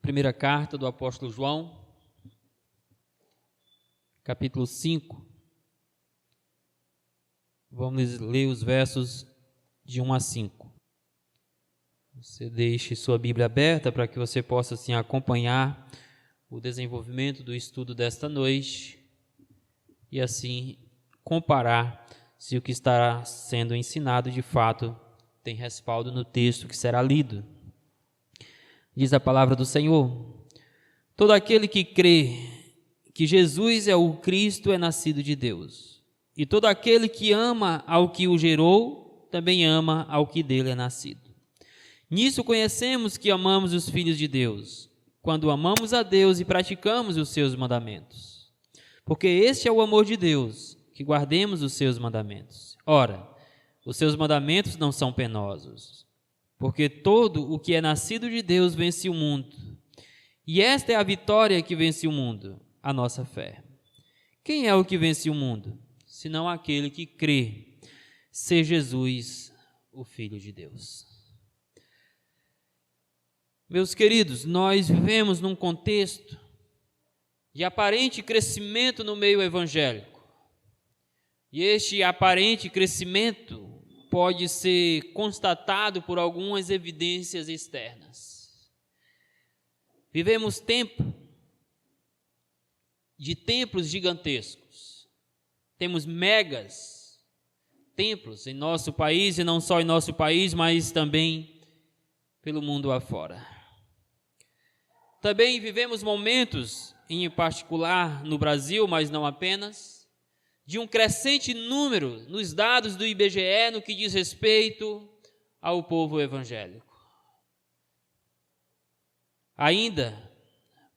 Primeira carta do apóstolo João, capítulo 5. Vamos ler os versos de 1 a 5. Você deixe sua Bíblia aberta para que você possa assim acompanhar o desenvolvimento do estudo desta noite e assim comparar se o que está sendo ensinado de fato tem respaldo no texto que será lido. Diz a palavra do Senhor: todo aquele que crê que Jesus é o Cristo é nascido de Deus, e todo aquele que ama ao que o gerou, também ama ao que dele é nascido. Nisso conhecemos que amamos os filhos de Deus, quando amamos a Deus e praticamos os seus mandamentos. Porque este é o amor de Deus, que guardemos os seus mandamentos. Ora, os seus mandamentos não são penosos, porque todo o que é nascido de Deus vence o mundo. E esta é a vitória que vence o mundo, a nossa fé. Quem é o que vence o mundo? Senão aquele que crê ser Jesus, o Filho de Deus. Meus queridos, nós vivemos num contexto de aparente crescimento no meio evangélico. E este aparente crescimento pode ser constatado por algumas evidências externas. Vivemos tempo de templos gigantescos. Temos megas templos em nosso país, e não só em nosso país, mas também pelo mundo afora. Também vivemos momentos, em particular no Brasil, mas não apenas, de um crescente número nos dados do IBGE no que diz respeito ao povo evangélico. Ainda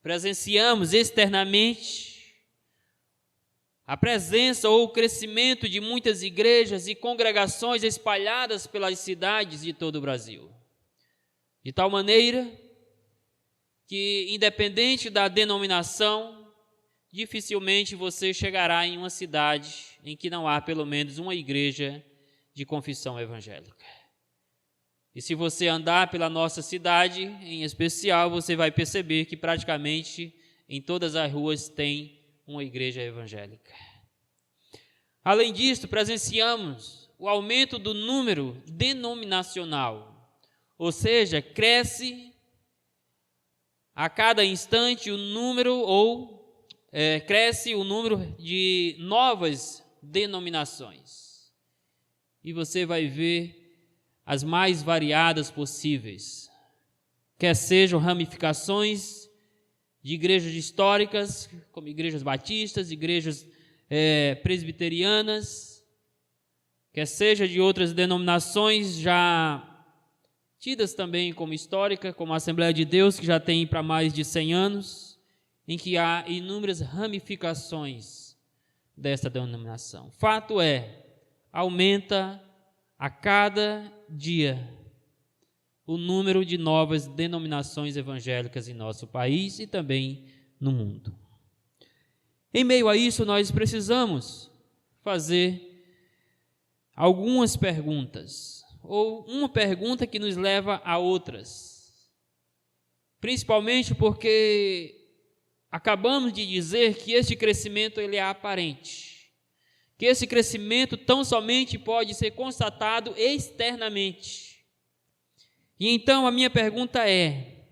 presenciamos externamente a presença ou o crescimento de muitas igrejas e congregações espalhadas pelas cidades de todo o Brasil. De tal maneira que, independente da denominação, dificilmente você chegará em uma cidade em que não há pelo menos uma igreja de confissão evangélica. E se você andar pela nossa cidade, em especial, você vai perceber que praticamente em todas as ruas tem uma igreja evangélica. Além disso, presenciamos o aumento do número denominacional, ou seja, cresce a cada instante o número cresce o número de novas denominações. E você vai ver as mais variadas possíveis, quer sejam ramificações de igrejas históricas, como igrejas batistas, igrejas presbiterianas, quer seja de outras denominações já tidas também como histórica, como a Assembleia de Deus, que já tem para mais de 100 anos, em que há inúmeras ramificações desta denominação. Fato é, aumenta a cada dia o número de novas denominações evangélicas em nosso país e também no mundo. Em meio a isso, nós precisamos fazer algumas perguntas, ou uma pergunta que nos leva a outras, principalmente porque acabamos de dizer que este crescimento ele é aparente, que esse crescimento tão somente pode ser constatado externamente. E então a minha pergunta é: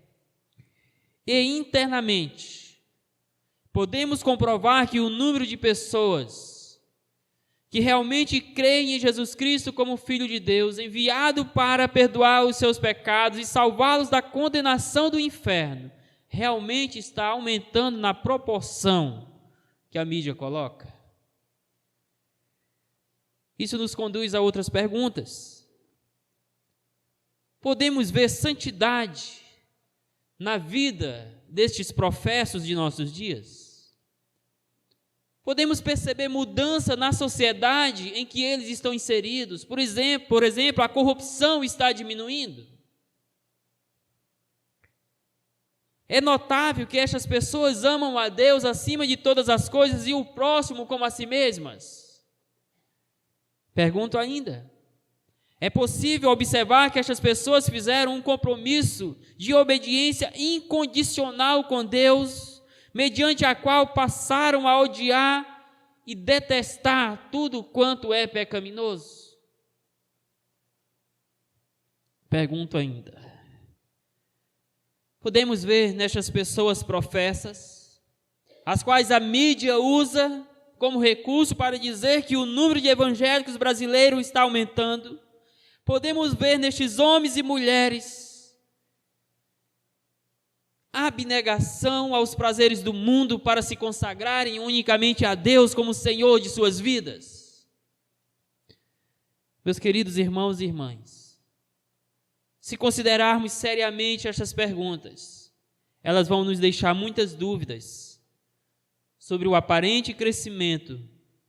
e internamente, podemos comprovar que o número de pessoas que realmente creem em Jesus Cristo como Filho de Deus, enviado para perdoar os seus pecados e salvá-los da condenação do inferno, realmente está aumentando na proporção que a mídia coloca? Isso nos conduz a outras perguntas. Podemos ver santidade na vida destes professos de nossos dias? Podemos perceber mudança na sociedade em que eles estão inseridos? Por exemplo, a corrupção está diminuindo. É notável que estas pessoas amam a Deus acima de todas as coisas e o próximo como a si mesmas. Pergunto ainda: É possível observar que estas pessoas fizeram um compromisso de obediência incondicional com Deus, mediante a qual passaram a odiar e detestar tudo quanto é pecaminoso. Pergunto ainda: podemos ver nestas pessoas professas, as quais a mídia usa como recurso para dizer que o número de evangélicos brasileiros está aumentando, podemos ver nestes homens e mulheres abnegação aos prazeres do mundo para se consagrarem unicamente a Deus como Senhor de suas vidas. Meus queridos irmãos e irmãs, se considerarmos seriamente estas perguntas, elas vão nos deixar muitas dúvidas sobre o aparente crescimento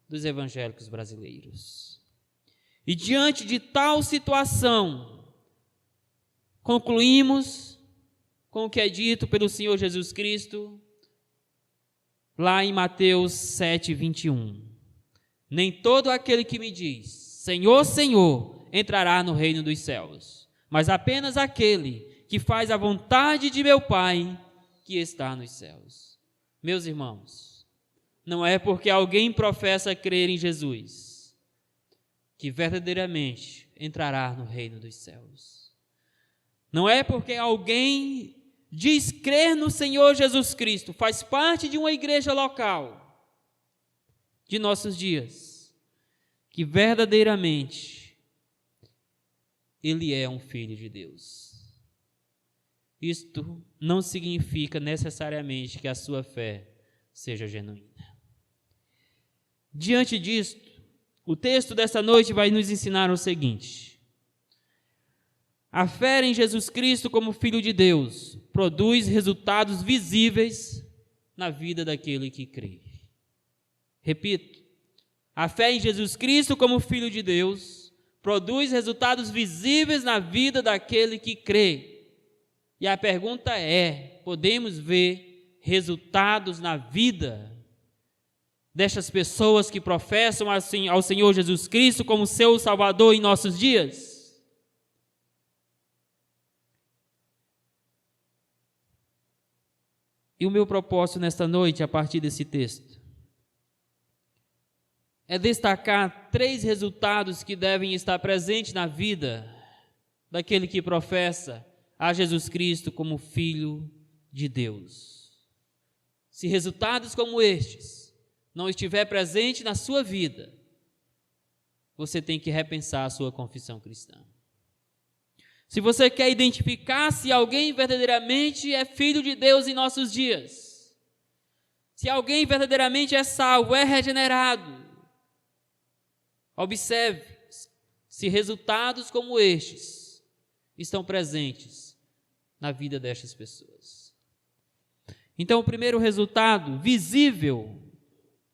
dos evangélicos brasileiros. E diante de tal situação, concluímos com o que é dito pelo Senhor Jesus Cristo, lá em Mateus 7:21. Nem todo aquele que me diz, Senhor, Senhor, entrará no reino dos céus, mas apenas aquele que faz a vontade de meu Pai que está nos céus. Meus irmãos, não é porque alguém professa crer em Jesus que verdadeiramente entrará no reino dos céus. Não é porque alguém diz crer no Senhor Jesus Cristo, faz parte de uma igreja local de nossos dias, que verdadeiramente ele é um filho de Deus. Isto não significa necessariamente que a sua fé seja genuína. Diante disto, o texto desta noite vai nos ensinar o seguinte: a fé em Jesus Cristo como Filho de Deus produz resultados visíveis na vida daquele que crê. Repito, a fé em Jesus Cristo como Filho de Deus produz resultados visíveis na vida daquele que crê. E a pergunta é: podemos ver resultados na vida destas pessoas que professam assim ao Senhor Jesus Cristo como seu Salvador em nossos dias? E o meu propósito nesta noite, a partir desse texto, é destacar 3 resultados que devem estar presentes na vida daquele que professa a Jesus Cristo como Filho de Deus. Se resultados como estes não estiver presente na sua vida, você tem que repensar a sua confissão cristã. Se você quer identificar se alguém verdadeiramente é filho de Deus em nossos dias, se alguém verdadeiramente é salvo, é regenerado, observe se resultados como estes estão presentes na vida destas pessoas. Então, o primeiro resultado visível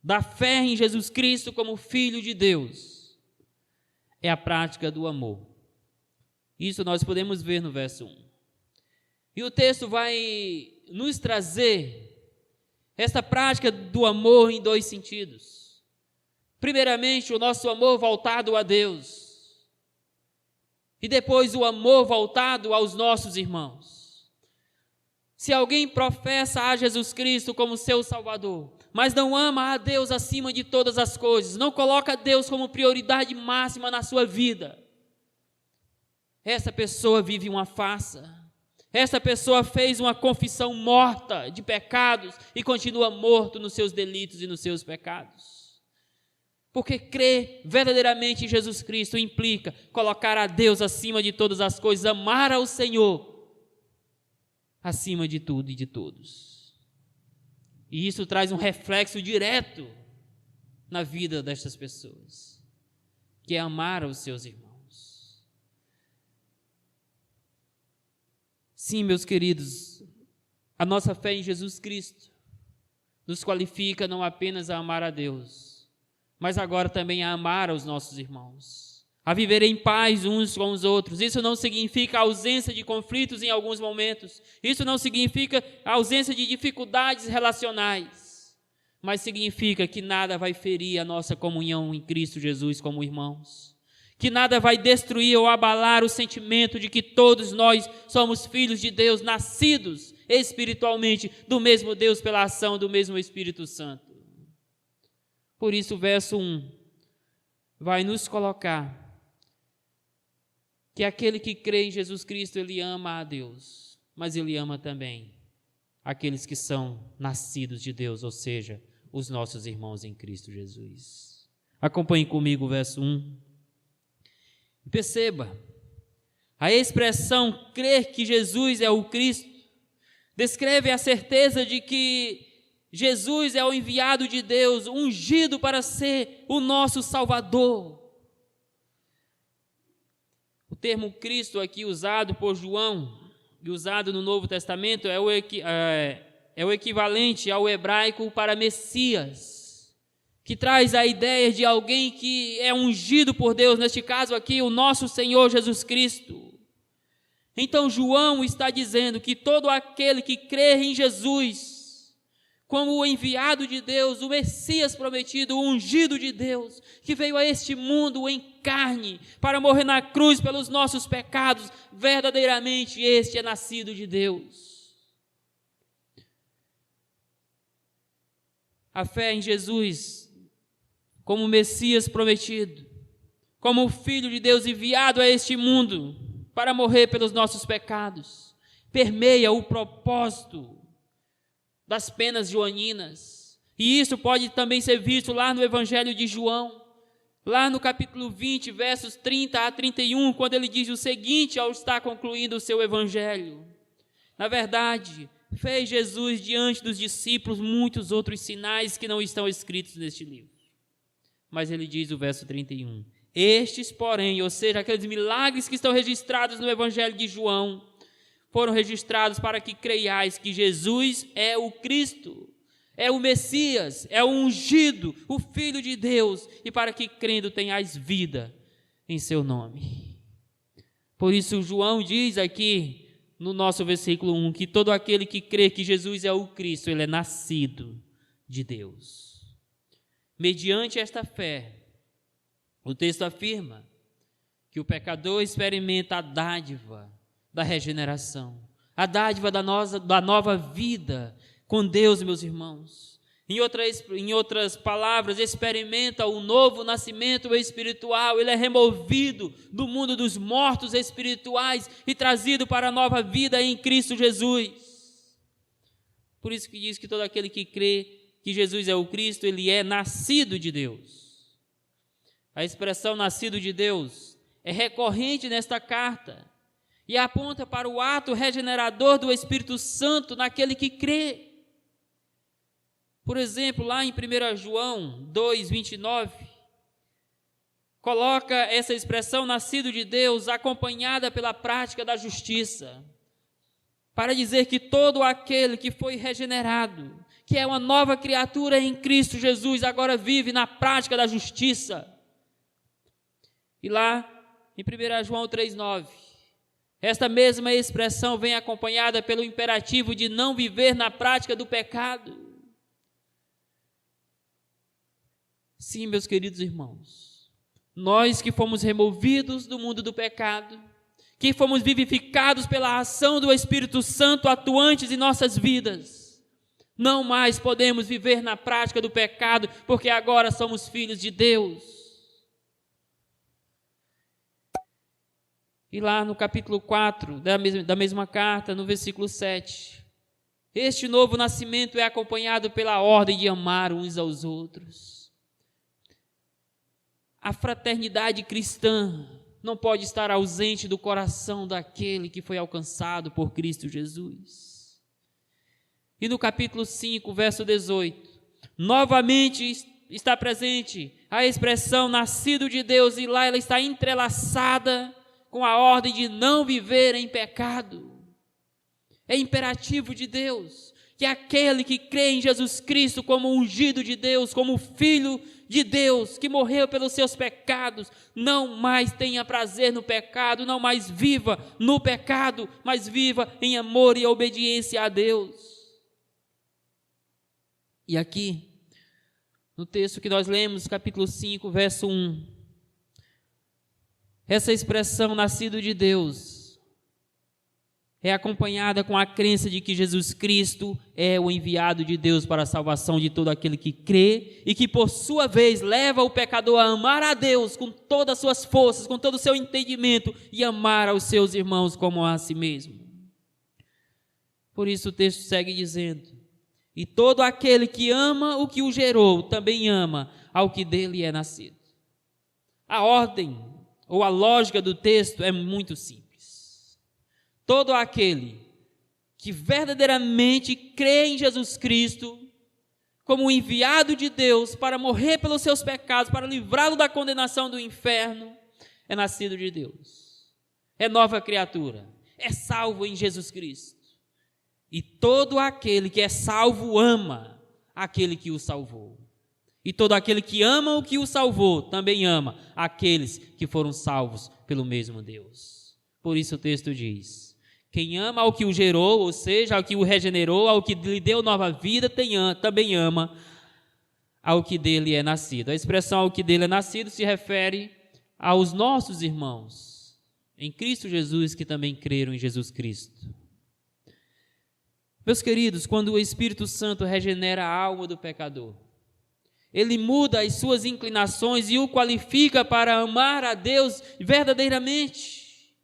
da fé em Jesus Cristo como Filho de Deus é a prática do amor. Isso nós podemos ver no verso 1. E o texto vai nos trazer esta prática do amor em 2 sentidos. Primeiramente, o nosso amor voltado a Deus. E depois o amor voltado aos nossos irmãos. Se alguém professa a Jesus Cristo como seu Salvador, mas não ama a Deus acima de todas as coisas, não coloca Deus como prioridade máxima na sua vida, essa pessoa vive uma farsa. Essa pessoa fez uma confissão morta de pecados e continua morto nos seus delitos e nos seus pecados. Porque crer verdadeiramente em Jesus Cristo implica colocar a Deus acima de todas as coisas, amar ao Senhor acima de tudo e de todos. E isso traz um reflexo direto na vida destas pessoas, que é amar aos seus irmãos. Sim, meus queridos, a nossa fé em Jesus Cristo nos qualifica não apenas a amar a Deus, mas agora também a amar aos nossos irmãos, a viver em paz uns com os outros. Isso não significa ausência de conflitos em alguns momentos, isso não significa ausência de dificuldades relacionais, mas significa que nada vai ferir a nossa comunhão em Cristo Jesus como irmãos, que nada vai destruir ou abalar o sentimento de que todos nós somos filhos de Deus, nascidos espiritualmente do mesmo Deus pela ação do mesmo Espírito Santo. Por isso o verso 1 vai nos colocar que aquele que crê em Jesus Cristo, ele ama a Deus, mas ele ama também aqueles que são nascidos de Deus, ou seja, os nossos irmãos em Cristo Jesus. Acompanhe comigo o verso 1. Perceba, a expressão crer que Jesus é o Cristo descreve a certeza de que Jesus é o enviado de Deus, ungido para ser o nosso Salvador. O termo Cristo aqui usado por João e usado no Novo Testamento é o equivalente ao hebraico para Messias, que traz a ideia de alguém que é ungido por Deus, neste caso aqui, o nosso Senhor Jesus Cristo. Então João está dizendo que todo aquele que crer em Jesus, como o enviado de Deus, o Messias prometido, o ungido de Deus, que veio a este mundo em carne, para morrer na cruz pelos nossos pecados, verdadeiramente este é nascido de Deus. A fé em Jesus, como Messias prometido, como o Filho de Deus enviado a este mundo, para morrer pelos nossos pecados, permeia o propósito das penas joaninas. E isso pode também ser visto lá no Evangelho de João, lá no capítulo 20, versos 30 a 31, quando ele diz o seguinte ao estar concluindo o seu Evangelho: na verdade, fez Jesus diante dos discípulos muitos outros sinais que não estão escritos neste livro. Mas ele diz o verso 31, estes, porém, ou seja, aqueles milagres que estão registrados no Evangelho de João, foram registrados para que creiais que Jesus é o Cristo, é o Messias, é o ungido, o Filho de Deus, e para que crendo tenhais vida em seu nome. Por isso João diz aqui no nosso versículo 1, que todo aquele que crê que Jesus é o Cristo, ele é nascido de Deus. Mediante esta fé, o texto afirma que o pecador experimenta a dádiva da regeneração, a dádiva da nova vida com Deus, meus irmãos. Em outras palavras, experimenta o novo nascimento espiritual. Ele é removido do mundo dos mortos espirituais e trazido para a nova vida em Cristo Jesus. Por isso que diz que todo aquele que crê que Jesus é o Cristo, ele é nascido de Deus. A expressão nascido de Deus é recorrente nesta carta e aponta para o ato regenerador do Espírito Santo naquele que crê. Por exemplo, lá em 1 João 2, 29, coloca essa expressão nascido de Deus acompanhada pela prática da justiça, para dizer que todo aquele que foi regenerado, que é uma nova criatura em Cristo Jesus, agora vive na prática da justiça. E lá em 1 João 3,9, esta mesma expressão vem acompanhada pelo imperativo de não viver na prática do pecado. Sim, meus queridos irmãos, nós que fomos removidos do mundo do pecado, que fomos vivificados pela ação do Espírito Santo atuantes em nossas vidas, não mais podemos viver na prática do pecado, porque agora somos filhos de Deus. E lá no capítulo 4 da mesma carta, no versículo 7, este novo nascimento é acompanhado pela ordem de amar uns aos outros. A fraternidade cristã não pode estar ausente do coração daquele que foi alcançado por Cristo Jesus. E no capítulo 5, verso 18, novamente está presente a expressão nascido de Deus, e lá ela está entrelaçada com a ordem de não viver em pecado. É imperativo de Deus que aquele que crê em Jesus Cristo como ungido de Deus, como Filho de Deus, que morreu pelos seus pecados, não mais tenha prazer no pecado, não mais viva no pecado, mas viva em amor e obediência a Deus. E aqui, no texto que nós lemos, capítulo 5, verso 1, Essa expressão nascido de Deus é acompanhada com a crença de que Jesus Cristo é o enviado de Deus para a salvação de todo aquele que crê e que, por sua vez, leva o pecador a amar a Deus com todas as suas forças, com todo o seu entendimento e amar aos seus irmãos como a si mesmo. Por isso o texto segue dizendo: e todo aquele que ama o que o gerou, também ama ao que dele é nascido. A ordem ou a lógica do texto é muito simples. Todo aquele que verdadeiramente crê em Jesus Cristo como o enviado de Deus para morrer pelos seus pecados, para livrá-lo da condenação do inferno, é nascido de Deus, é nova criatura, é salvo em Jesus Cristo. E todo aquele que é salvo ama aquele que o salvou. E todo aquele que ama o que o salvou também ama aqueles que foram salvos pelo mesmo Deus. Por isso o texto diz: quem ama ao que o gerou, ou seja, ao que o regenerou, ao que lhe deu nova vida, também ama ao que dele é nascido. A expressão ao que dele é nascido se refere aos nossos irmãos em Cristo Jesus, que também creram em Jesus Cristo. Meus queridos, quando o Espírito Santo regenera a alma do pecador, ele muda as suas inclinações e o qualifica para amar a Deus verdadeiramente.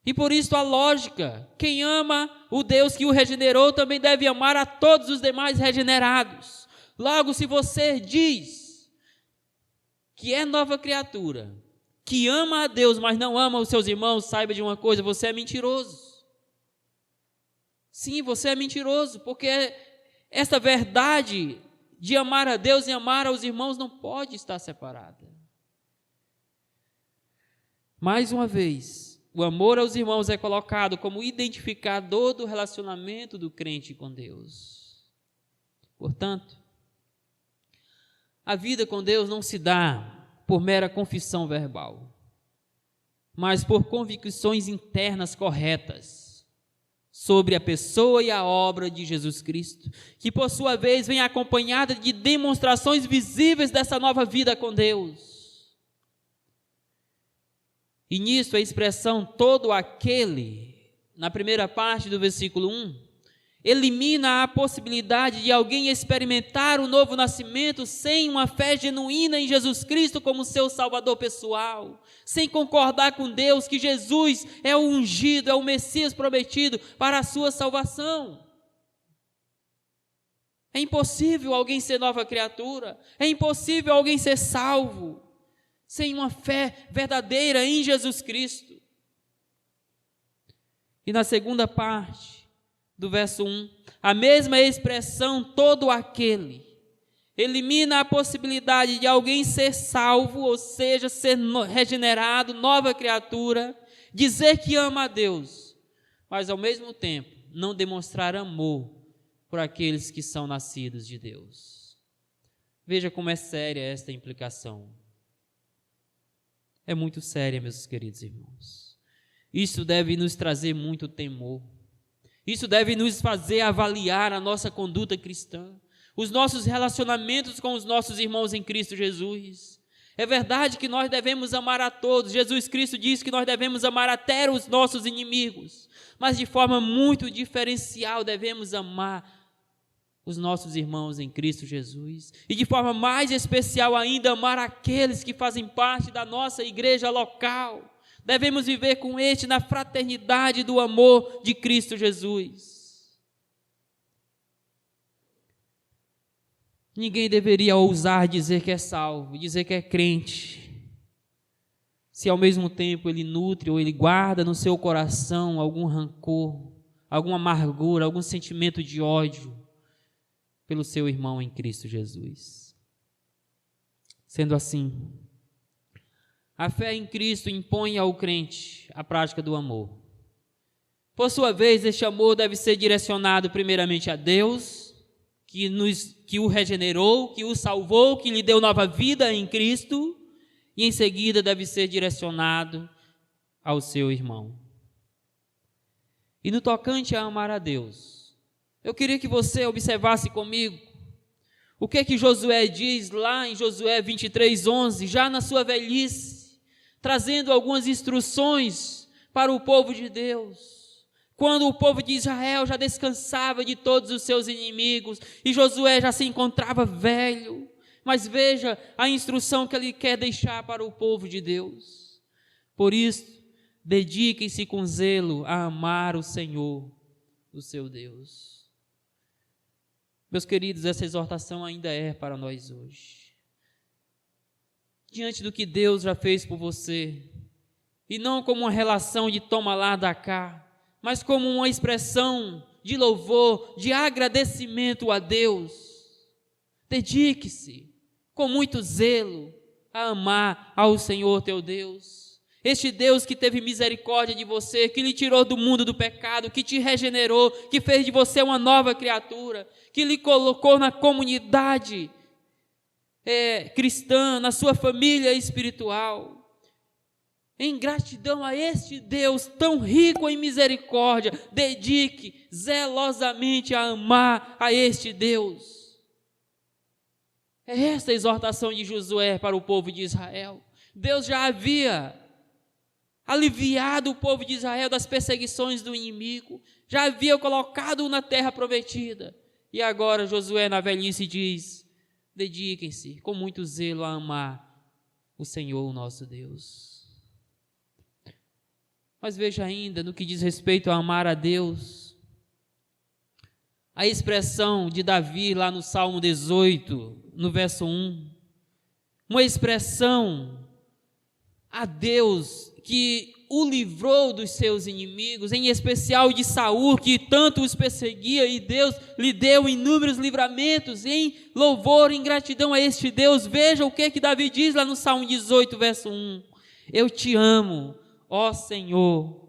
E por isso a lógica: quem ama o Deus que o regenerou também deve amar a todos os demais regenerados. Logo, se você diz que é nova criatura, que ama a Deus, mas não ama os seus irmãos, saiba de uma coisa: você é mentiroso. Sim, você é mentiroso, porque essa verdade de amar a Deus e amar aos irmãos não pode estar separada. Mais uma vez, o amor aos irmãos é colocado como identificador do relacionamento do crente com Deus. Portanto, a vida com Deus não se dá por mera confissão verbal, mas por convicções internas corretas sobre a pessoa e a obra de Jesus Cristo, que por sua vez vem acompanhada de demonstrações visíveis dessa nova vida com Deus. E nisso a expressão todo aquele, na primeira parte do versículo 1, elimina a possibilidade de alguém experimentar o novo nascimento sem uma fé genuína em Jesus Cristo como seu Salvador pessoal, sem concordar com Deus que Jesus é o ungido, é o Messias prometido para a sua salvação. É impossível alguém ser nova criatura, é impossível alguém ser salvo sem uma fé verdadeira em Jesus Cristo. E na segunda parte do verso 1, a mesma expressão todo aquele elimina a possibilidade de alguém ser salvo, ou seja, ser regenerado, nova criatura, dizer que ama a Deus, mas ao mesmo tempo não demonstrar amor por aqueles que são nascidos de Deus. Veja como é séria esta implicação. É muito séria, meus queridos irmãos. Isso deve nos trazer muito temor. Isso deve nos fazer avaliar a nossa conduta cristã, os nossos relacionamentos com os nossos irmãos em Cristo Jesus. É verdade que nós devemos amar a todos. Jesus Cristo diz que nós devemos amar até os nossos inimigos, mas de forma muito diferencial devemos amar os nossos irmãos em Cristo Jesus, e de forma mais especial ainda amar aqueles que fazem parte da nossa igreja local. Devemos viver com este na fraternidade do amor de Cristo Jesus. Ninguém deveria ousar dizer que é salvo, dizer que é crente, se ao mesmo tempo ele nutre ou ele guarda no seu coração algum rancor, alguma amargura, algum sentimento de ódio pelo seu irmão em Cristo Jesus. Sendo assim, a fé em Cristo impõe ao crente a prática do amor. Por sua vez, este amor deve ser direcionado primeiramente a Deus, que o regenerou, que o salvou, que lhe deu nova vida em Cristo, e em seguida deve ser direcionado ao seu irmão. E no tocante a amar a Deus, eu queria que você observasse comigo o que Josué diz lá em Josué 23:11, já na sua velhice, trazendo algumas instruções para o povo de Deus. Quando o povo de Israel já descansava de todos os seus inimigos e Josué já se encontrava velho, mas veja a instrução que ele quer deixar para o povo de Deus. Por isso, dediquem-se com zelo a amar o Senhor, o seu Deus. Meus queridos, essa exortação ainda é para nós hoje. Diante do que Deus já fez por você, e não como uma relação de toma lá, dá cá, mas como uma expressão de louvor, de agradecimento a Deus, dedique-se com muito zelo a amar ao Senhor teu Deus. Este Deus que teve misericórdia de você, que lhe tirou do mundo do pecado, que te regenerou, que fez de você uma nova criatura, que lhe colocou na comunidade cristã, na sua família espiritual. Em gratidão a este Deus tão rico em misericórdia, dedique zelosamente a amar a este Deus. É esta a exortação de Josué para o povo de Israel. Deus já havia aliviado o povo de Israel das perseguições do inimigo, já havia colocado-o na terra prometida. E agora Josué na velhice diz: dediquem-se com muito zelo a amar o Senhor, o nosso Deus. Mas veja ainda, no que diz respeito a amar a Deus, a expressão de Davi lá no Salmo 18, no verso 1, uma expressão a Deus que o livrou dos seus inimigos, em especial de Saul, que tanto os perseguia, e Deus lhe deu inúmeros livramentos, em louvor, em gratidão a este Deus. Veja o que Davi diz lá no Salmo 18, verso 1: eu te amo, ó Senhor,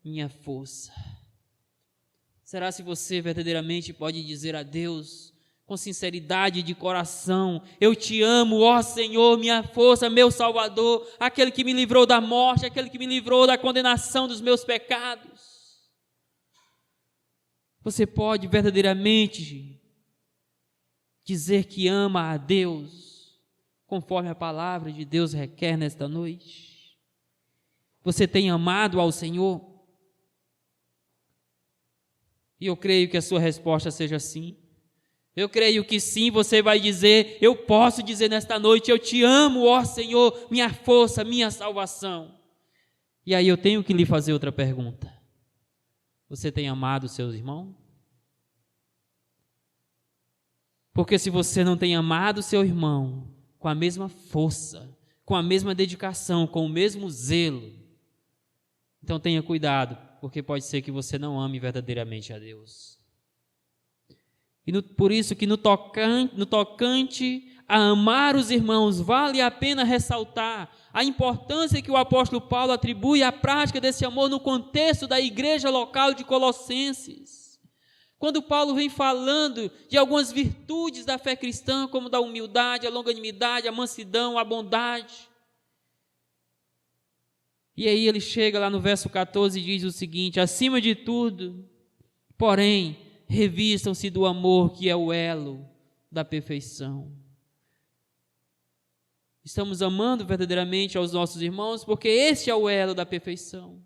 minha força. Será se você verdadeiramente pode dizer a Deus, com sinceridade de coração: eu te amo, ó Senhor, minha força, meu Salvador, aquele que me livrou da morte, aquele que me livrou da condenação dos meus pecados? Você pode verdadeiramente dizer que ama a Deus, conforme a palavra de Deus requer nesta noite? Você tem amado ao Senhor? E eu creio que a sua resposta seja sim. Eu creio que sim, você vai dizer: eu posso dizer nesta noite: eu te amo, ó Senhor, minha força, minha salvação. E aí eu tenho que lhe fazer outra pergunta: você tem amado seus irmãos? Porque se você não tem amado seu irmão com a mesma força, com a mesma dedicação, com o mesmo zelo, então tenha cuidado, porque pode ser que você não ame verdadeiramente a Deus. E por isso que no tocante a amar os irmãos, vale a pena ressaltar a importância que o apóstolo Paulo atribui à prática desse amor no contexto da igreja local de Colossenses. Quando Paulo vem falando de algumas virtudes da fé cristã, como da humildade, a longanimidade, a mansidão, a bondade. E aí ele chega lá no verso 14 e diz o seguinte: acima de tudo, porém, revistam-se do amor, que é o elo da perfeição. Estamos amando verdadeiramente aos nossos irmãos, porque este é o elo da perfeição.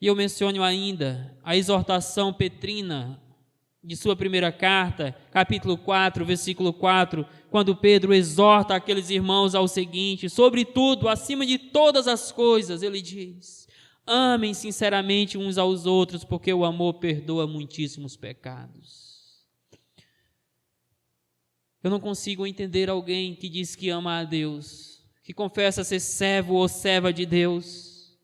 E eu menciono ainda a exortação petrina de sua primeira carta, capítulo 4, versículo 4, quando Pedro exorta aqueles irmãos ao seguinte: sobretudo, acima de todas as coisas, ele diz: amem sinceramente uns aos outros, porque o amor perdoa muitíssimos pecados. Eu não consigo entender alguém que diz que ama a Deus, que confessa ser servo ou serva de Deus,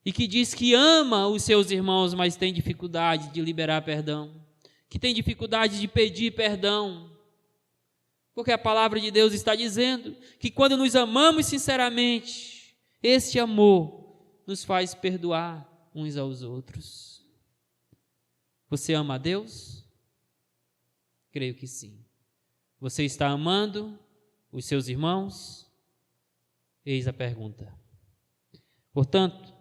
e que diz que ama os seus irmãos, mas tem dificuldade de liberar perdão, que tem dificuldade de pedir perdão, porque a palavra de Deus está dizendo que quando nos amamos sinceramente, este amor nos faz perdoar uns aos outros. Você ama a Deus? Creio que sim. Você está amando os seus irmãos? Eis a pergunta. Portanto,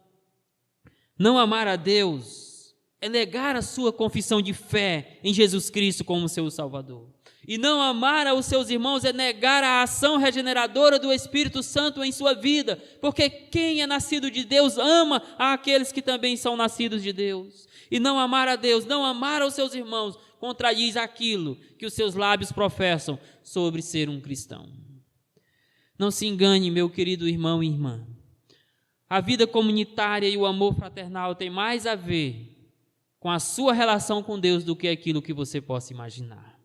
não amar a Deus é negar a sua confissão de fé em Jesus Cristo como seu Salvador. E não amar aos seus irmãos é negar a ação regeneradora do Espírito Santo em sua vida, porque quem é nascido de Deus ama aqueles que também são nascidos de Deus. E não amar a Deus, não amar aos seus irmãos, contradiz aquilo que os seus lábios professam sobre ser um cristão. Não se engane, meu querido irmão e irmã. A vida comunitária e o amor fraternal tem mais a ver com a sua relação com Deus do que aquilo que você possa imaginar.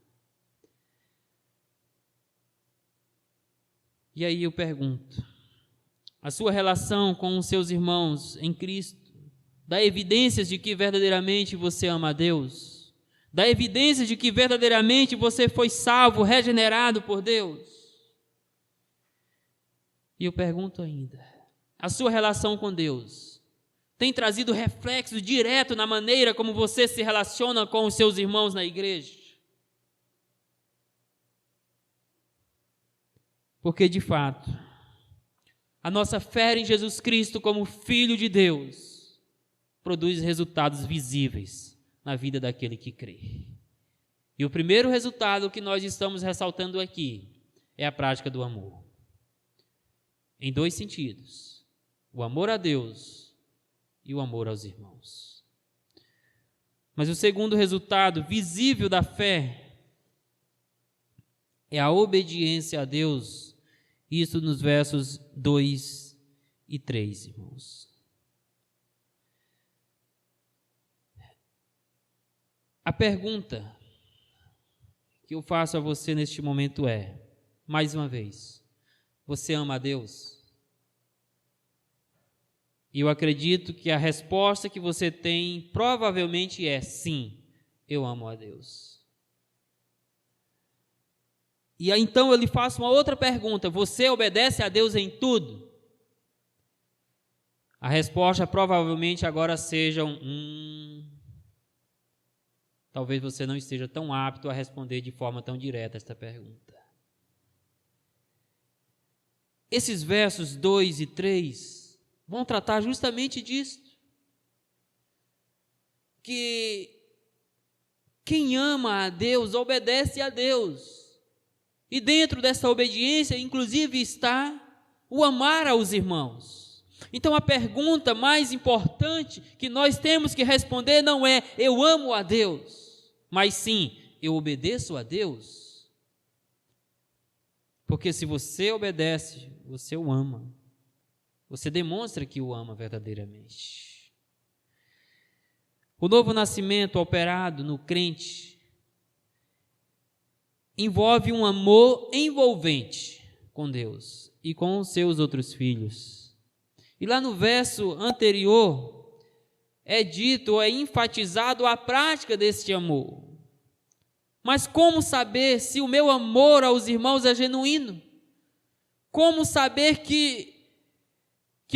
E aí eu pergunto, a sua relação com os seus irmãos em Cristo dá evidências de que verdadeiramente você ama a Deus? Dá evidências de que verdadeiramente você foi salvo, regenerado por Deus? E eu pergunto ainda, a sua relação com Deus tem trazido reflexo direto na maneira como você se relaciona com os seus irmãos na igreja? Porque, de fato, a nossa fé em Jesus Cristo como Filho de Deus produz resultados visíveis na vida daquele que crê. E o primeiro resultado que nós estamos ressaltando aqui é a prática do amor. Em dois sentidos: o amor a Deus e o amor aos irmãos. Mas o segundo resultado visível da fé é a obediência a Deus. Isso nos versos 2 e 3, irmãos. A pergunta que eu faço a você neste momento é, mais uma vez, você ama a Deus? E eu acredito que a resposta que você tem provavelmente é sim, eu amo a Deus. E aí, então eu lhe faço uma outra pergunta: você obedece a Deus em tudo? A resposta provavelmente agora seja talvez você não esteja tão apto a responder de forma tão direta esta pergunta. Esses versos 2 e 3 vão tratar justamente disso. Que quem ama a Deus obedece a Deus. E dentro dessa obediência, inclusive, está o amar aos irmãos. Então, a pergunta mais importante que nós temos que responder não é eu amo a Deus, mas sim, eu obedeço a Deus. Porque se você obedece, você o ama. Você demonstra que o ama verdadeiramente. O novo nascimento operado no crente envolve um amor envolvente com Deus e com os seus outros filhos. E lá no verso anterior é dito, é enfatizado a prática deste amor. Mas como saber se o meu amor aos irmãos é genuíno? Como saber que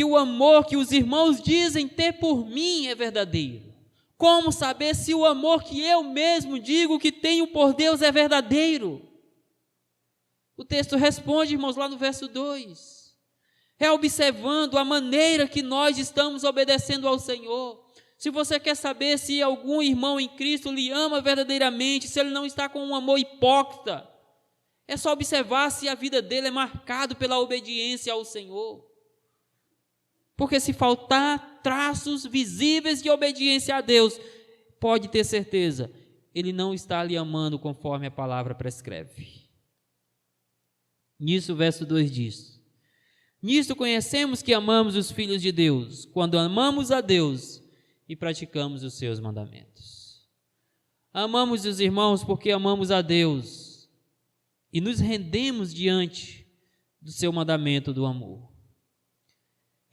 o amor que os irmãos dizem ter por mim é verdadeiro? Como saber se o amor que eu mesmo digo que tenho por Deus é verdadeiro? O texto responde, irmãos, lá no verso 2. É observando a maneira que nós estamos obedecendo ao Senhor. Se você quer saber se algum irmão em Cristo lhe ama verdadeiramente, se ele não está com um amor hipócrita, é só observar se a vida dele é marcada pela obediência ao Senhor. Porque se faltar traços visíveis de obediência a Deus, pode ter certeza, ele não está lhe amando conforme a palavra prescreve. Nisso o verso 2 diz: nisto conhecemos que amamos os filhos de Deus, quando amamos a Deus e praticamos os seus mandamentos. Amamos os irmãos porque amamos a Deus e nos rendemos diante do seu mandamento do amor.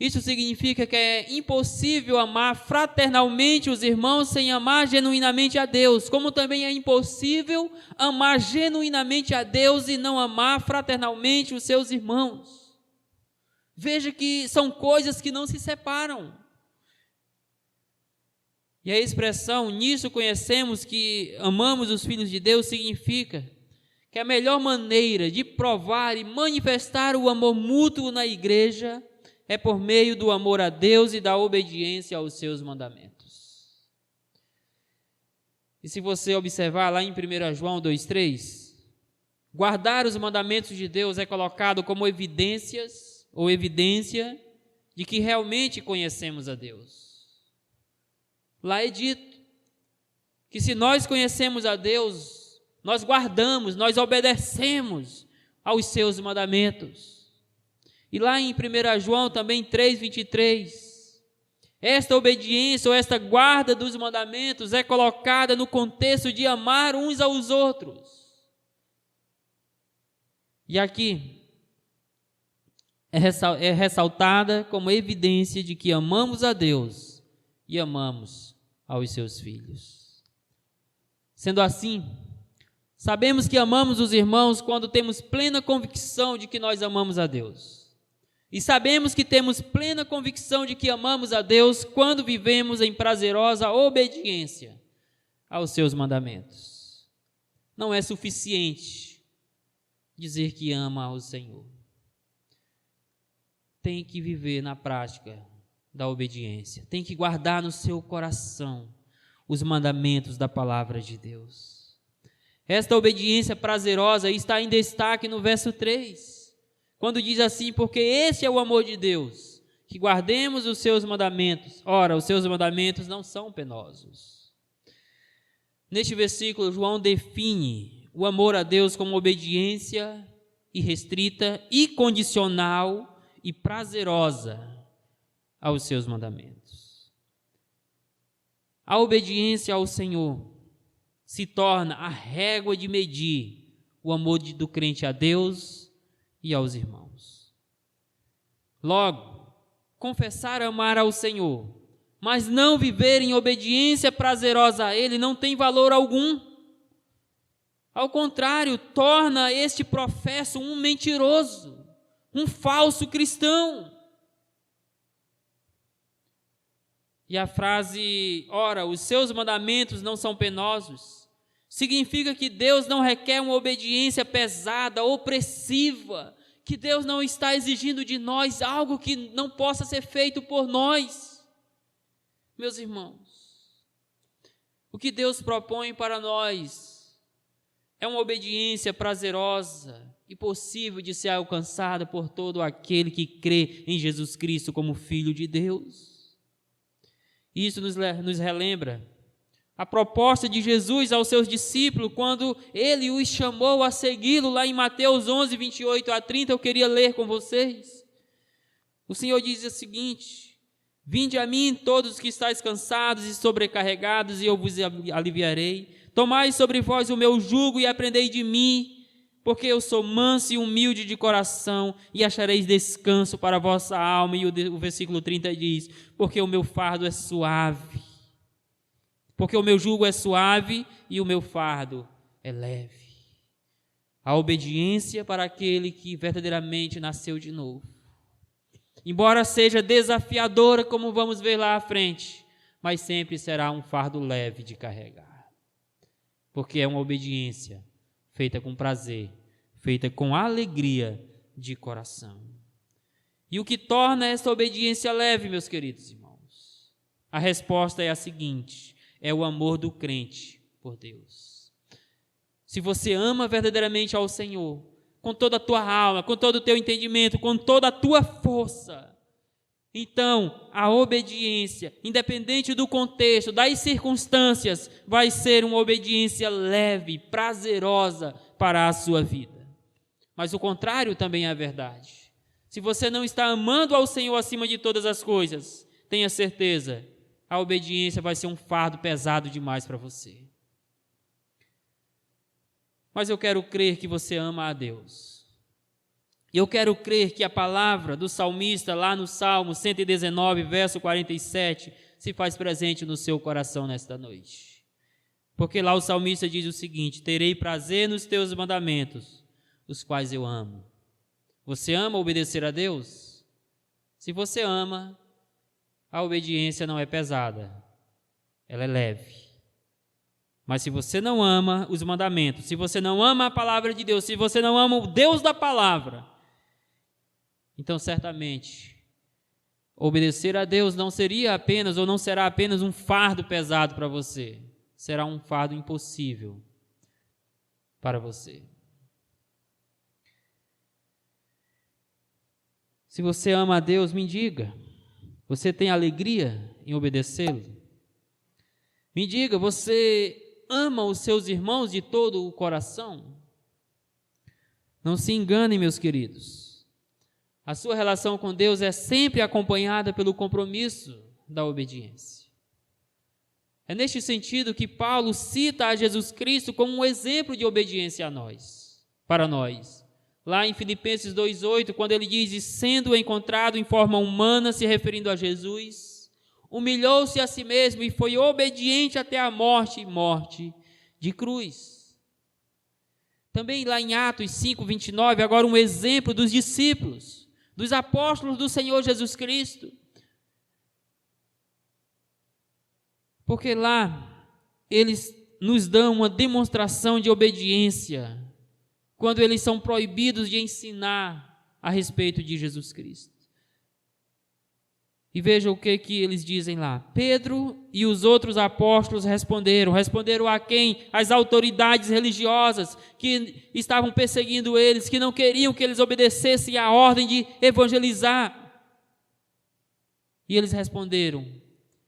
Isso significa que é impossível amar fraternalmente os irmãos sem amar genuinamente a Deus, como também é impossível amar genuinamente a Deus e não amar fraternalmente os seus irmãos. Veja que são coisas que não se separam. E a expressão, nisso conhecemos que amamos os filhos de Deus, significa que a melhor maneira de provar e manifestar o amor mútuo na igreja é por meio do amor a Deus e da obediência aos seus mandamentos. E se você observar lá em 1 João 2,3, Guardar os mandamentos de Deus é colocado como evidências ou evidência de que realmente conhecemos a Deus. Lá é dito que se nós conhecemos a Deus, nós guardamos, nós obedecemos aos seus mandamentos. E lá em 1 João também 3:23, esta obediência ou esta guarda dos mandamentos é colocada no contexto de amar uns aos outros. E aqui é ressaltada como evidência de que amamos a Deus e amamos aos seus filhos. Sendo assim, sabemos que amamos os irmãos quando temos plena convicção de que nós amamos a Deus. E sabemos que temos plena convicção de que amamos a Deus quando vivemos em prazerosa obediência aos seus mandamentos. Não é suficiente dizer que ama ao Senhor. Tem que viver na prática da obediência. Tem que guardar no seu coração os mandamentos da palavra de Deus. Esta obediência prazerosa está em destaque no verso 3, quando diz assim: porque esse é o amor de Deus, que guardemos os seus mandamentos. Ora, os seus mandamentos não são penosos. Neste versículo, João define o amor a Deus como obediência irrestrita, incondicional e prazerosa aos seus mandamentos. A obediência ao Senhor se torna a régua de medir o amor do crente a Deus e aos irmãos. Logo, confessar amar ao Senhor, mas não viver em obediência prazerosa a Ele, não tem valor algum. Ao contrário, torna este professo um mentiroso, um falso cristão. E a frase, ora, os seus mandamentos não são penosos, significa que Deus não requer uma obediência pesada, opressiva, que Deus não está exigindo de nós algo que não possa ser feito por nós. Meus irmãos, o que Deus propõe para nós é uma obediência prazerosa e possível de ser alcançada por todo aquele que crê em Jesus Cristo como Filho de Deus. Isso nos relembra a proposta de Jesus aos seus discípulos, quando Ele os chamou a segui-lo, lá em Mateus 11:28-30, eu queria ler com vocês. O Senhor diz o seguinte: vinde a mim todos os que estáis cansados e sobrecarregados, e eu vos aliviarei. Tomai sobre vós o meu jugo e aprendei de mim, porque eu sou manso e humilde de coração, e achareis descanso para a vossa alma. E o versículo 30 diz: porque o meu fardo é suave. Porque o meu jugo é suave e o meu fardo é leve. A obediência para aquele que verdadeiramente nasceu de novo. Embora seja desafiadora, como vamos ver lá à frente, mas sempre será um fardo leve de carregar. Porque é uma obediência feita com prazer, feita com alegria de coração. E o que torna essa obediência leve, meus queridos irmãos? A resposta é a seguinte: é o amor do crente por Deus. Se você ama verdadeiramente ao Senhor, com toda a tua alma, com todo o teu entendimento, com toda a tua força, então a obediência, independente do contexto, das circunstâncias, vai ser uma obediência leve, prazerosa para a sua vida. Mas o contrário também é verdade. Se você não está amando ao Senhor acima de todas as coisas, tenha certeza, a obediência vai ser um fardo pesado demais para você. Mas eu quero crer que você ama a Deus. E eu quero crer que a palavra do salmista lá no Salmo 119, verso 47, se faz presente no seu coração nesta noite. Porque lá o salmista diz o seguinte: terei prazer nos teus mandamentos, os quais eu amo. Você ama obedecer a Deus? Se você ama, a obediência não é pesada, ela é leve. Mas se você não ama os mandamentos, se você não ama a palavra de Deus, se você não ama o Deus da palavra, então certamente obedecer a Deus não seria apenas ou não será apenas um fardo pesado para você, será um fardo impossível para você. Se você ama a Deus, me diga. Você tem alegria em obedecê-lo? Me diga, você ama os seus irmãos de todo o coração? Não se enganem, meus queridos. A sua relação com Deus é sempre acompanhada pelo compromisso da obediência. É neste sentido que Paulo cita a Jesus Cristo como um exemplo de obediência para nós. Lá em Filipenses 2,8, quando ele diz: "E sendo encontrado em forma humana", se referindo a Jesus, humilhou-se a si mesmo e foi obediente até a morte de cruz. Também lá em Atos 5,29, agora um exemplo dos discípulos, dos apóstolos do Senhor Jesus Cristo. Porque lá eles nos dão uma demonstração de obediência, quando eles são proibidos de ensinar a respeito de Jesus Cristo. E veja o que eles dizem lá. Pedro e os outros apóstolos responderam a quem? As autoridades religiosas que estavam perseguindo eles, que não queriam que eles obedecessem à ordem de evangelizar. E eles responderam: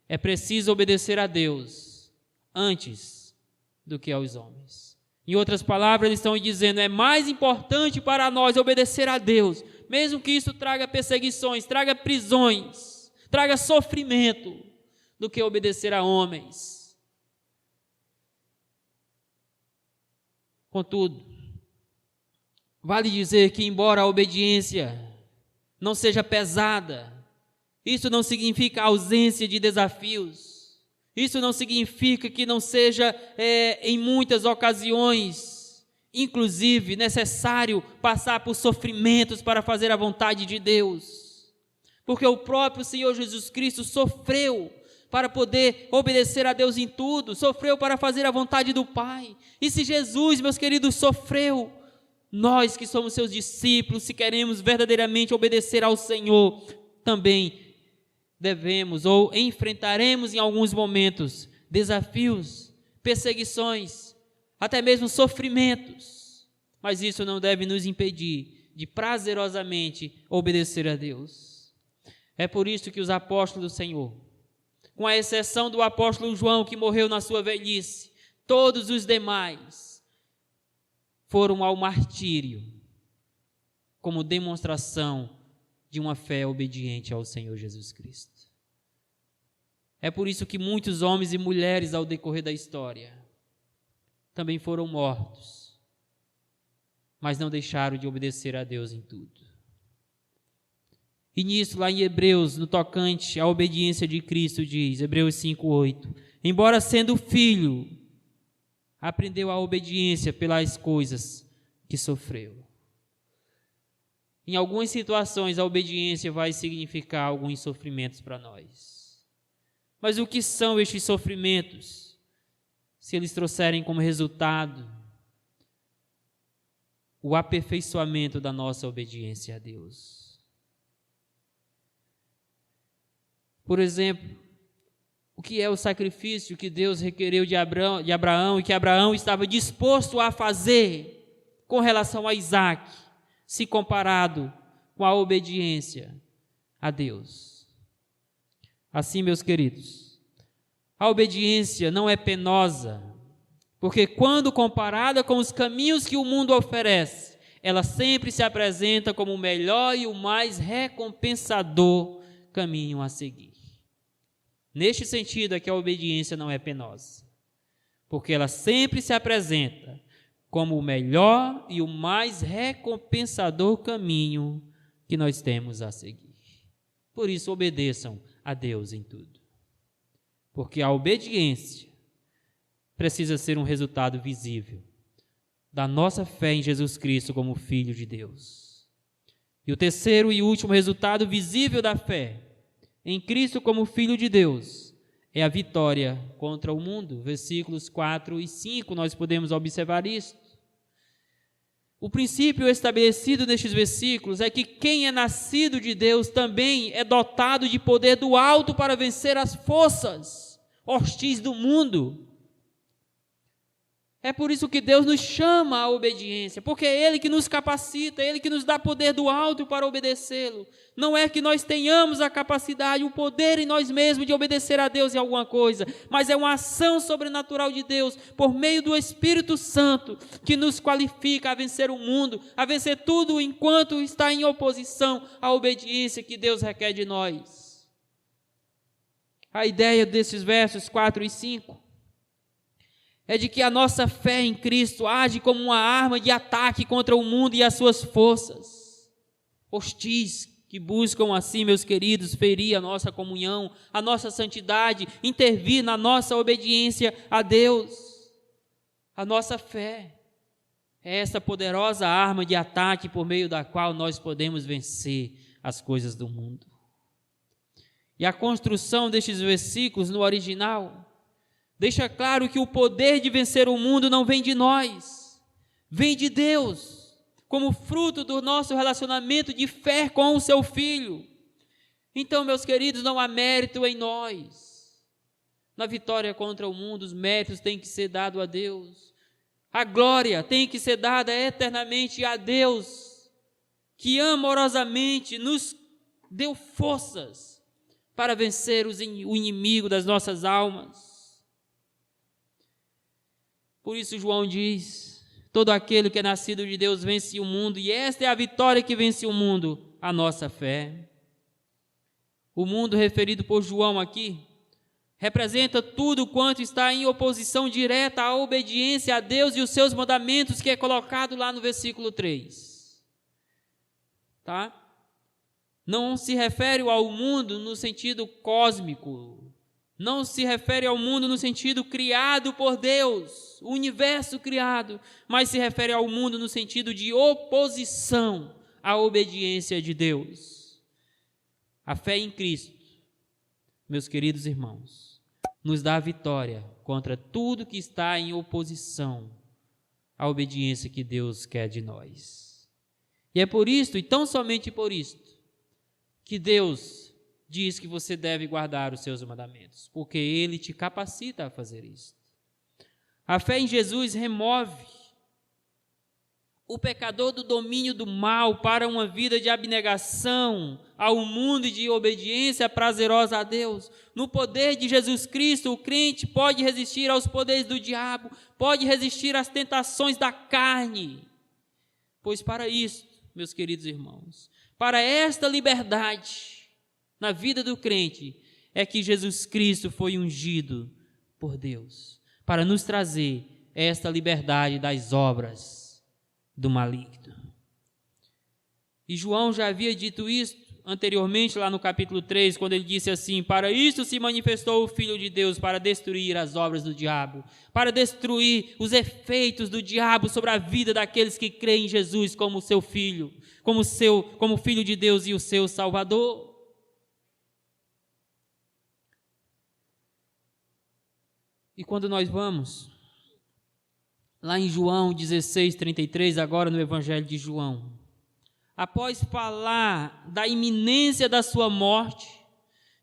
é preciso obedecer a Deus antes do que aos homens. Em outras palavras, eles estão dizendo: é mais importante para nós obedecer a Deus, mesmo que isso traga perseguições, traga prisões, traga sofrimento, do que obedecer a homens. Contudo, vale dizer que, embora a obediência não seja pesada, isso não significa ausência de desafios. Isso não significa que não seja, em muitas ocasiões, inclusive, necessário passar por sofrimentos para fazer a vontade de Deus. Porque o próprio Senhor Jesus Cristo sofreu para poder obedecer a Deus em tudo, sofreu para fazer a vontade do Pai. E se Jesus, meus queridos, sofreu, nós que somos seus discípulos, se queremos verdadeiramente obedecer ao Senhor, também devemos ou enfrentaremos em alguns momentos desafios, perseguições, até mesmo sofrimentos, mas isso não deve nos impedir de prazerosamente obedecer a Deus. É por isso que os apóstolos do Senhor, com a exceção do apóstolo João, que morreu na sua velhice, todos os demais foram ao martírio como demonstração de uma fé obediente ao Senhor Jesus Cristo. É por isso que muitos homens e mulheres, ao decorrer da história, também foram mortos, mas não deixaram de obedecer a Deus em tudo. E nisso, lá em Hebreus, no tocante à obediência de Cristo, diz, Hebreus 5,8, embora sendo filho, aprendeu a obediência pelas coisas que sofreu. Em algumas situações, a obediência vai significar alguns sofrimentos para nós. Mas o que são estes sofrimentos? Se eles trouxerem como resultado o aperfeiçoamento da nossa obediência a Deus. Por exemplo, o que é o sacrifício que Deus requereu de Abraão e que Abraão estava disposto a fazer com relação a Isaque, se comparado com a obediência a Deus. Assim, meus queridos, a obediência não é penosa, porque quando comparada com os caminhos que o mundo oferece, ela sempre se apresenta como o melhor e o mais recompensador caminho a seguir. Neste sentido é que a obediência não é penosa, porque ela sempre se apresenta como o melhor e o mais recompensador caminho que nós temos a seguir. Por isso, obedeçam a Deus em tudo. Porque a obediência precisa ser um resultado visível da nossa fé em Jesus Cristo como Filho de Deus. E o terceiro e último resultado visível da fé em Cristo como Filho de Deus é a vitória contra o mundo. Versículos 4 e 5, nós podemos observar isso. O princípio estabelecido nestes versículos é que quem é nascido de Deus também é dotado de poder do alto para vencer as forças hostis do mundo. É por isso que Deus nos chama à obediência, porque é Ele que nos capacita, é Ele que nos dá poder do alto para obedecê-lo. Não é que nós tenhamos a capacidade, o poder em nós mesmos de obedecer a Deus em alguma coisa, mas é uma ação sobrenatural de Deus, por meio do Espírito Santo, que nos qualifica a vencer o mundo, a vencer tudo enquanto está em oposição à obediência que Deus requer de nós. A ideia desses versos 4 e 5 é de que a nossa fé em Cristo age como uma arma de ataque contra o mundo e as suas forças hostis, que buscam assim, meus queridos, ferir a nossa comunhão, a nossa santidade, intervir na nossa obediência a Deus. A nossa fé é essa poderosa arma de ataque por meio da qual nós podemos vencer as coisas do mundo. E a construção destes versículos no original deixa claro que o poder de vencer o mundo não vem de nós, vem de Deus, como fruto do nosso relacionamento de fé com o seu Filho. Então, meus queridos, não há mérito em nós. Na vitória contra o mundo, os méritos têm que ser dados a Deus. A glória tem que ser dada eternamente a Deus, que amorosamente nos deu forças para vencer o inimigo das nossas almas. Por isso João diz: todo aquele que é nascido de Deus vence o mundo, e esta é a vitória que vence o mundo, a nossa fé. O mundo referido por João aqui representa tudo quanto está em oposição direta à obediência a Deus e os seus mandamentos, que é colocado lá no versículo 3. Tá? Não se refere ao mundo no sentido cósmico, não se refere ao mundo no sentido criado por Deus, o universo criado, mas se refere ao mundo no sentido de oposição à obediência de Deus. A fé em Cristo, meus queridos irmãos, nos dá a vitória contra tudo que está em oposição à obediência que Deus quer de nós. E é por isto, e tão somente por isto, que Deus diz que você deve guardar os seus mandamentos, porque Ele te capacita a fazer isso. A fé em Jesus remove o pecador do domínio do mal para uma vida de abnegação ao mundo e de obediência prazerosa a Deus. No poder de Jesus Cristo, o crente pode resistir aos poderes do diabo, pode resistir às tentações da carne. Pois para isso, meus queridos irmãos, para esta liberdade na vida do crente, é que Jesus Cristo foi ungido por Deus, para nos trazer esta liberdade das obras do maligno. E João já havia dito isso anteriormente, lá no capítulo 3, quando ele disse assim: para isto se manifestou o Filho de Deus, para destruir as obras do diabo, para destruir os efeitos do diabo sobre a vida daqueles que creem em Jesus como seu Filho, como Filho de Deus e o seu Salvador. E quando nós vamos lá em João 16:33, agora no Evangelho de João, após falar da iminência da sua morte,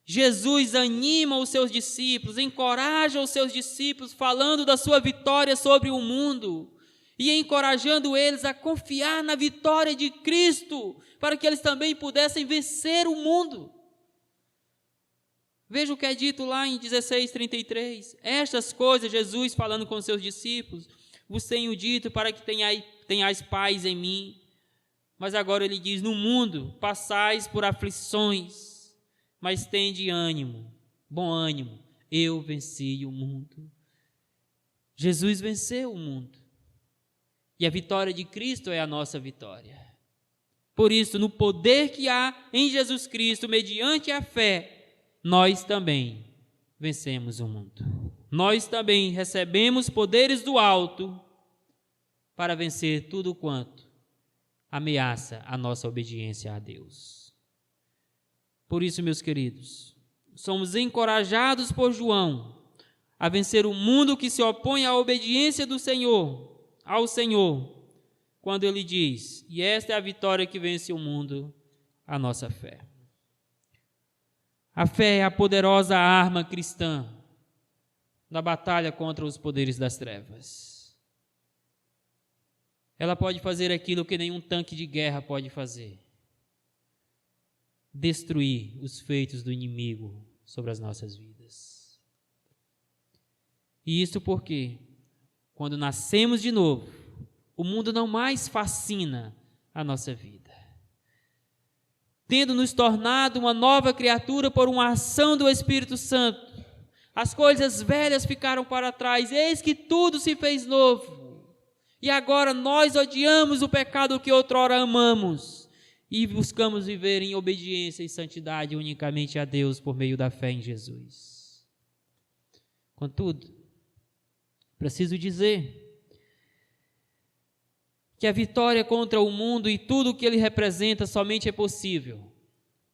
Jesus anima os seus discípulos, encoraja os seus discípulos, falando da sua vitória sobre o mundo e encorajando eles a confiar na vitória de Cristo, para que eles também pudessem vencer o mundo. Veja o que é dito lá em 16:33. Estas coisas, Jesus falando com seus discípulos, vos tenho dito para que tenhais paz em mim. Mas agora ele diz: no mundo passais por aflições, mas tende ânimo, bom ânimo, eu venci o mundo. Jesus venceu o mundo. E a vitória de Cristo é a nossa vitória. Por isso, no poder que há em Jesus Cristo, mediante a fé, nós também vencemos o mundo. Nós também recebemos poderes do alto para vencer tudo quanto ameaça a nossa obediência a Deus. Por isso, meus queridos, somos encorajados por João a vencer o mundo que se opõe à obediência do Senhor, ao Senhor, quando ele diz: e esta é a vitória que vence o mundo, a nossa fé. A fé é a poderosa arma cristã na batalha contra os poderes das trevas. ela pode fazer aquilo que nenhum tanque de guerra pode fazer: destruir os feitos do inimigo sobre as nossas vidas. E isso porque, quando nascemos de novo, o mundo não mais fascina a nossa vida. Tendo nos tornado uma nova criatura por uma ação do Espírito Santo, as coisas velhas ficaram para trás, eis que tudo se fez novo. E agora nós odiamos o pecado que outrora amamos e buscamos viver em obediência e santidade unicamente a Deus por meio da fé em Jesus. Contudo, preciso dizer que a vitória contra o mundo e tudo o que ele representa somente é possível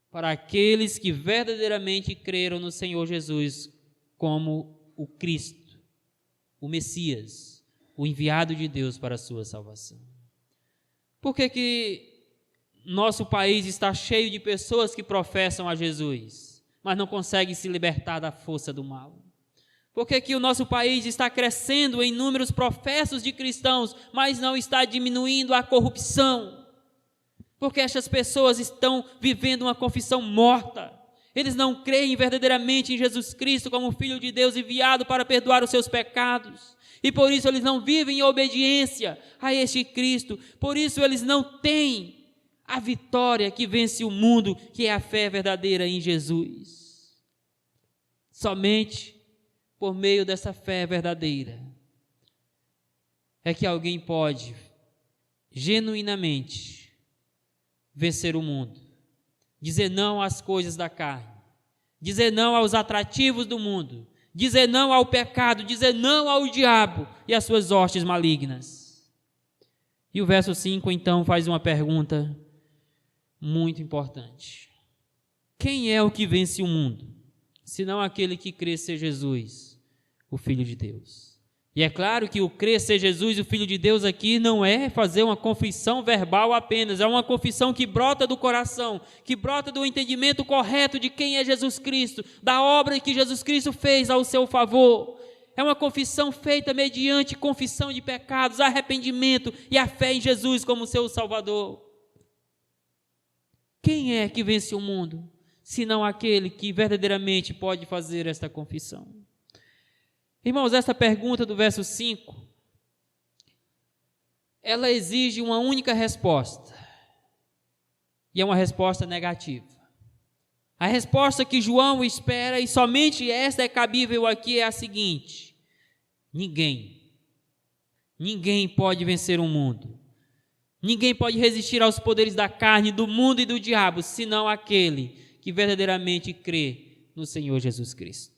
para aqueles que verdadeiramente creram no Senhor Jesus como o Cristo, o Messias, o enviado de Deus para a sua salvação. Por que nosso país está cheio de pessoas que professam a Jesus, mas não conseguem se libertar da força do mal? Por que o nosso país está crescendo em números professos de cristãos, mas não está diminuindo a corrupção? Porque estas pessoas estão vivendo uma confissão morta. Eles não creem verdadeiramente em Jesus Cristo como Filho de Deus enviado para perdoar os seus pecados. E por isso eles não vivem em obediência a este Cristo. Por isso eles não têm a vitória que vence o mundo, que é a fé verdadeira em Jesus. Somente por meio dessa fé verdadeira é que alguém pode genuinamente vencer o mundo, dizer não às coisas da carne, dizer não aos atrativos do mundo, dizer não ao pecado, dizer não ao diabo e às suas hostes malignas. E o verso 5 então faz uma pergunta muito importante: quem é o que vence o mundo, senão aquele que crê ser Jesus, o Filho de Deus? E é claro que o crer ser Jesus, o Filho de Deus, aqui não é fazer uma confissão verbal apenas, é uma confissão que brota do coração, que brota do entendimento correto de quem é Jesus Cristo, da obra que Jesus Cristo fez ao seu favor. É uma confissão feita mediante confissão de pecados, arrependimento e a fé em Jesus como seu Salvador. Quem é que vence o mundo, senão aquele que verdadeiramente pode fazer esta confissão? Irmãos, esta pergunta do verso 5, ela exige uma única resposta, e é uma resposta negativa. A resposta que João espera, e somente esta é cabível aqui, é a seguinte: ninguém pode vencer o mundo, ninguém pode resistir aos poderes da carne, do mundo e do diabo, senão aquele que verdadeiramente crê no Senhor Jesus Cristo.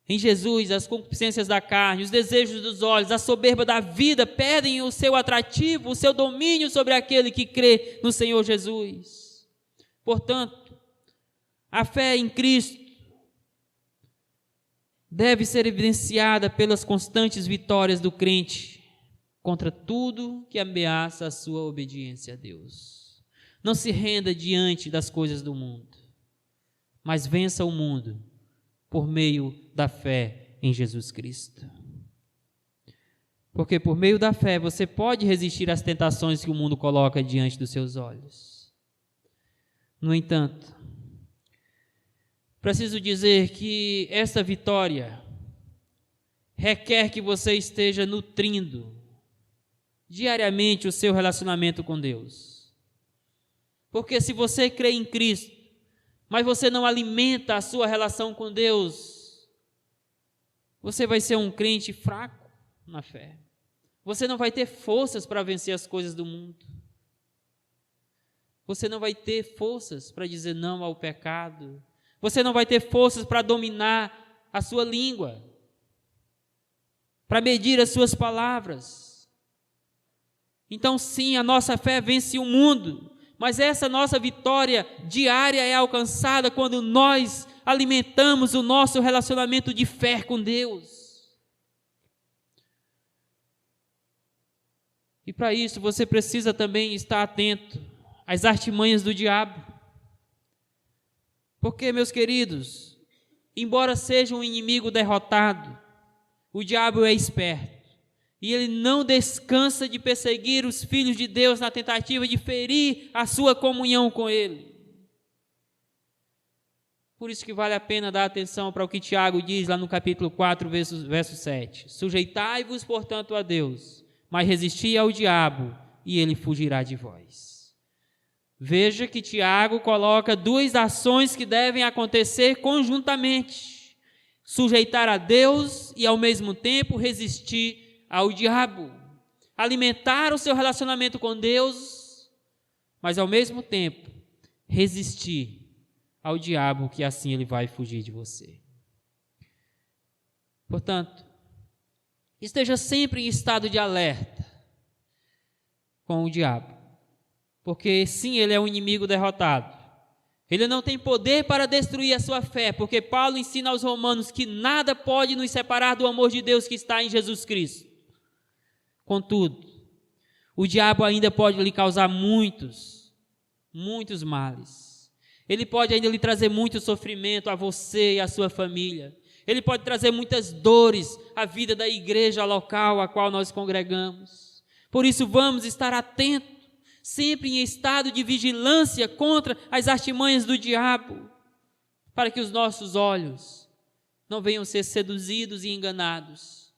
Em Jesus, as concupiscências da carne, os desejos dos olhos, a soberba da vida perdem o seu atrativo, o seu domínio sobre aquele que crê no Senhor Jesus. Portanto, a fé em Cristo deve ser evidenciada pelas constantes vitórias do crente contra tudo que ameaça a sua obediência a Deus. Não se renda diante das coisas do mundo, mas vença o mundo por meio da fé em Jesus Cristo. Porque por meio da fé você pode resistir às tentações que o mundo coloca diante dos seus olhos. No entanto, preciso dizer que esta vitória requer que você esteja nutrindo diariamente o seu relacionamento com Deus. Porque se você crê em Cristo, mas você não alimenta a sua relação com Deus, você vai ser um crente fraco na fé. Você não vai ter forças para vencer as coisas do mundo. Você não vai ter forças para dizer não ao pecado. Você não vai ter forças para dominar a sua língua, para medir as suas palavras. Então, sim, a nossa fé vence o mundo, mas essa nossa vitória diária é alcançada quando nós alimentamos o nosso relacionamento de fé com Deus. E para isso você precisa também estar atento às artimanhas do diabo. Porque, meus queridos, embora seja um inimigo derrotado, o diabo é esperto. E ele não descansa de perseguir os filhos de Deus na tentativa de ferir a sua comunhão com ele. Por isso que vale a pena dar atenção para o que Tiago diz lá no capítulo 4, verso 7. Sujeitai-vos, portanto, a Deus, mas resisti ao diabo, e ele fugirá de vós. Veja que Tiago coloca duas ações que devem acontecer conjuntamente: sujeitar a Deus e, ao mesmo tempo, resistir ao diabo. Alimentar o seu relacionamento com Deus, mas, ao mesmo tempo, resistir ao diabo, que assim ele vai fugir de você. Portanto, esteja sempre em estado de alerta com o diabo, porque sim, ele é um inimigo derrotado. Ele não tem poder para destruir a sua fé, porque Paulo ensina aos romanos que nada pode nos separar do amor de Deus que está em Jesus Cristo. Contudo, o diabo ainda pode lhe causar muitos males. Ele pode ainda lhe trazer muito sofrimento a você e à sua família. Ele pode trazer muitas dores à vida da igreja local a qual nós congregamos. Por isso, vamos estar atentos, sempre em estado de vigilância contra as artimanhas do diabo, para que os nossos olhos não venham ser seduzidos e enganados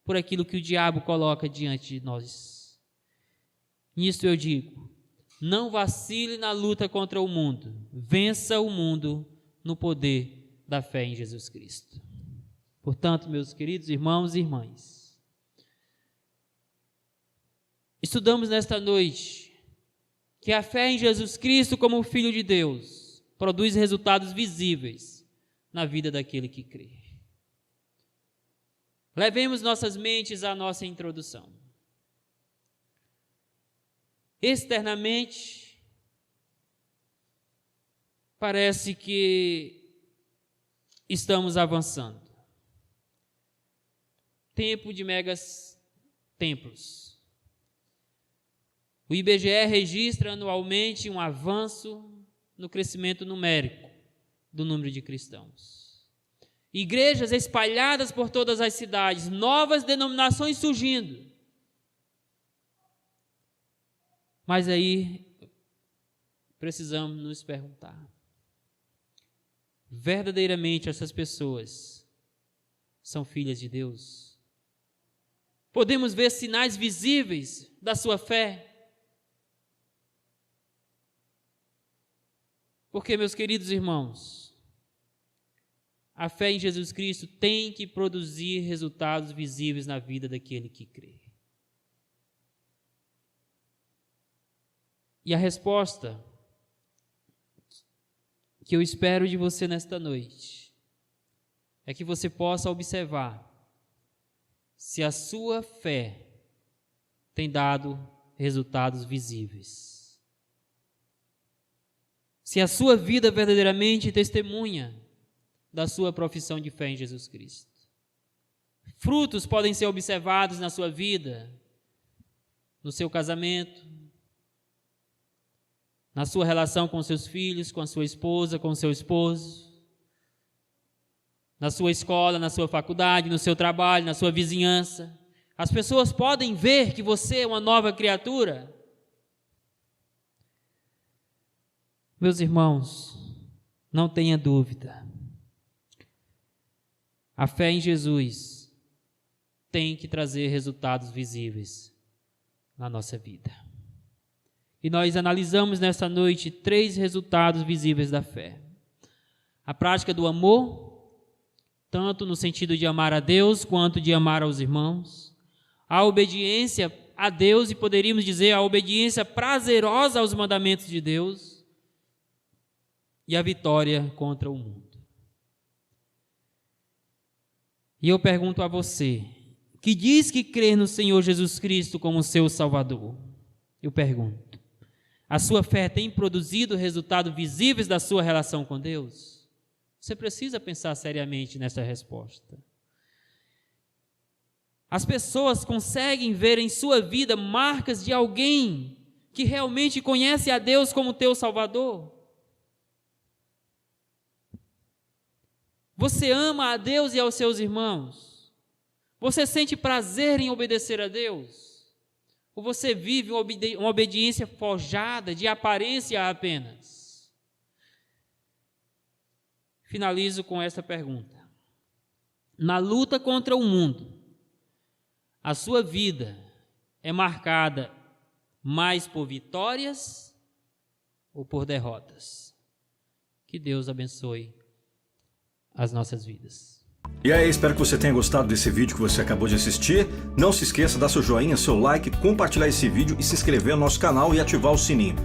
por aquilo que o diabo coloca diante de nós. Nisto eu digo: não vacile na luta contra o mundo. Vença o mundo no poder da fé em Jesus Cristo. Portanto, meus queridos irmãos e irmãs, estudamos nesta noite que a fé em Jesus Cristo como Filho de Deus produz resultados visíveis na vida daquele que crê. Levemos nossas mentes à nossa introdução. Externamente, parece que estamos avançando. Tempo de megas templos. O IBGE registra anualmente um avanço no crescimento numérico do número de cristãos. Igrejas espalhadas por todas as cidades, novas denominações surgindo. Mas aí precisamos nos perguntar: verdadeiramente essas pessoas são filhas de Deus? Podemos ver sinais visíveis da sua fé? Porque, meus queridos irmãos, a fé em Jesus Cristo tem que produzir resultados visíveis na vida daquele que crê. E a resposta que eu espero de você nesta noite é que você possa observar se a sua fé tem dado resultados visíveis. Se a sua vida verdadeiramente testemunha da sua profissão de fé em Jesus Cristo. Frutos podem ser observados na sua vida, no seu casamento, na sua relação com seus filhos, com a sua esposa, com o seu esposo, na sua escola, na sua faculdade, no seu trabalho, na sua vizinhança. As pessoas podem ver que você é uma nova criatura. Meus irmãos, não tenha dúvida. A fé em Jesus tem que trazer resultados visíveis na nossa vida. E nós analisamos nesta noite 3 resultados visíveis da fé. A prática do amor, tanto no sentido de amar a Deus quanto de amar aos irmãos. A obediência a Deus, e poderíamos dizer a obediência prazerosa aos mandamentos de Deus. E a vitória contra o mundo. E eu pergunto a você, que diz que crê no Senhor Jesus Cristo como seu Salvador, eu pergunto, a sua fé tem produzido resultados visíveis da sua relação com Deus? Você precisa pensar seriamente nessa resposta. As pessoas conseguem ver em sua vida marcas de alguém que realmente conhece a Deus como teu Salvador? Você ama a Deus e aos seus irmãos? Você sente prazer em obedecer a Deus? Ou você vive uma obediência forjada, de aparência apenas? Finalizo com esta pergunta. Na luta contra o mundo, a sua vida é marcada mais por vitórias ou por derrotas? Que Deus abençoe as nossas vidas. E aí, espero que você tenha gostado desse vídeo que você acabou de assistir. Não se esqueça de dar seu joinha, seu like, compartilhar esse vídeo e se inscrever no nosso canal e ativar o sininho.